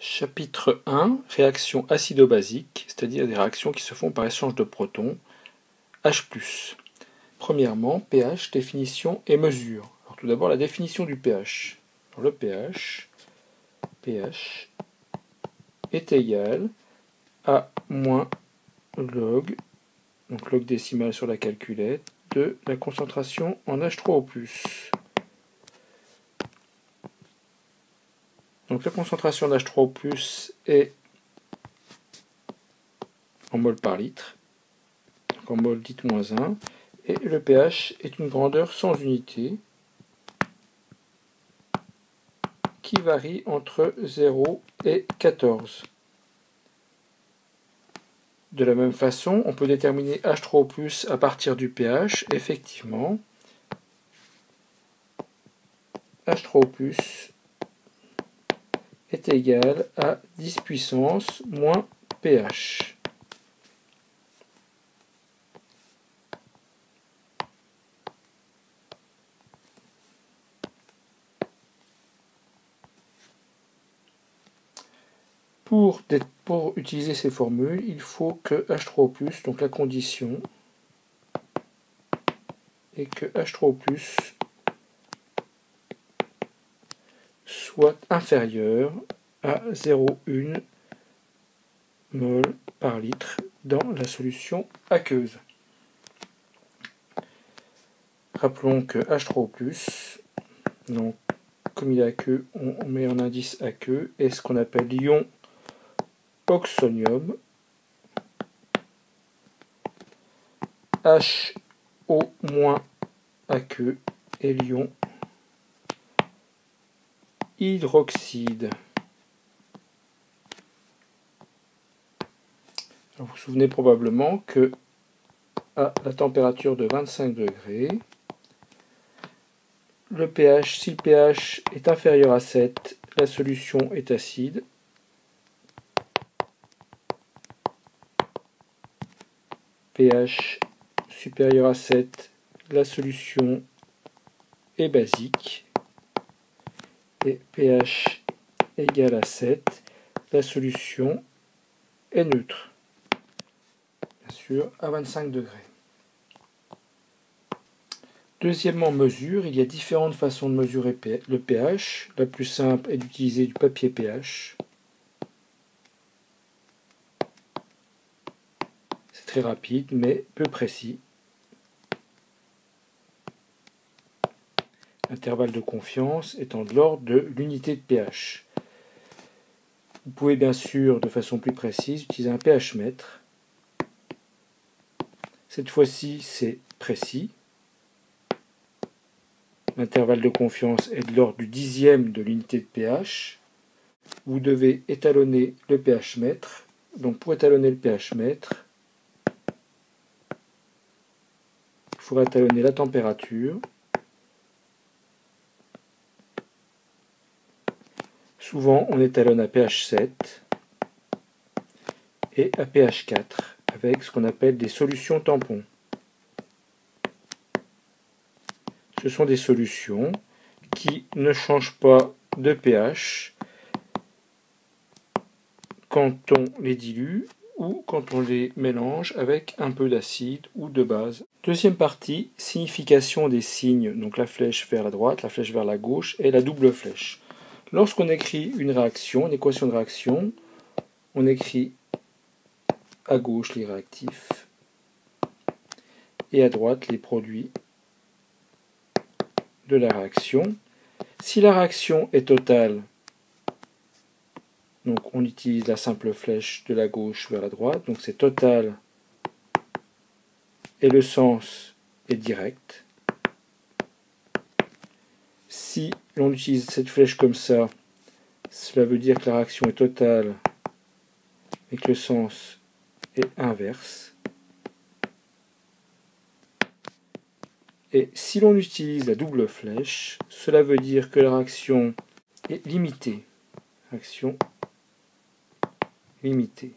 Chapitre 1, réactions acido-basiques, c'est-à-dire des réactions qui se font par échange de protons, H+. Premièrement, pH, définition et mesure. Alors, tout d'abord, la définition du pH. Alors, le pH est égal à moins log, donc log décimal sur la calculette, de la concentration en H3O+. Donc la concentration d'H3O+, est en mol par litre, donc en mol dit -1, et le pH est une grandeur sans unité qui varie entre 0 et 14. De la même façon, on peut déterminer H3O+ à partir du pH. Effectivement, H3O+ est égal à 10 puissance moins pH. Pour utiliser ces formules, il faut que H3O+, donc la condition est que H3O+, soit inférieur à 0,1 mol par litre dans la solution aqueuse. Rappelons que H3O+, donc comme il est aqueux, on met en indice aqueux, est ce qu'on appelle l'ion oxonium. HO- aqueux et l'ion hydroxyde. Vous vous souvenez probablement que à la température de 25 degrés, le pH, si le pH est inférieur à 7, la solution est acide. pH supérieur à 7, la solution est basique. Et pH égal à 7, la solution est neutre. Bien sûr, à 25 degrés. Deuxièmement, mesure. Il y a différentes façons de mesurer le pH. La plus simple est d'utiliser du papier pH. C'est très rapide, mais peu précis. L'intervalle de confiance étant de l'ordre de l'unité de pH. Vous pouvez bien sûr, de façon plus précise, utiliser un pH mètre. Cette fois-ci, c'est précis. L'intervalle de confiance est de l'ordre du dixième de l'unité de pH. Vous devez étalonner le pH mètre. Donc pour étalonner le pH mètre, il faudra étalonner la température. Souvent, on étalonne à pH 7 et à pH 4 avec ce qu'on appelle des solutions tampons. Ce sont des solutions qui ne changent pas de pH quand on les dilue ou quand on les mélange avec un peu d'acide ou de base. Deuxième partie, signification des signes, donc la flèche vers la droite, la flèche vers la gauche et la double flèche. Lorsqu'on écrit une réaction, une équation de réaction, on écrit à gauche les réactifs et à droite les produits de la réaction. Si la réaction est totale, donc on utilise la simple flèche de la gauche vers la droite, donc c'est total et le sens est direct. Si l'on utilise cette flèche comme ça, cela veut dire que la réaction est totale et que le sens est inverse. Et si l'on utilise la double flèche, cela veut dire que la réaction est limitée. Réaction limitée.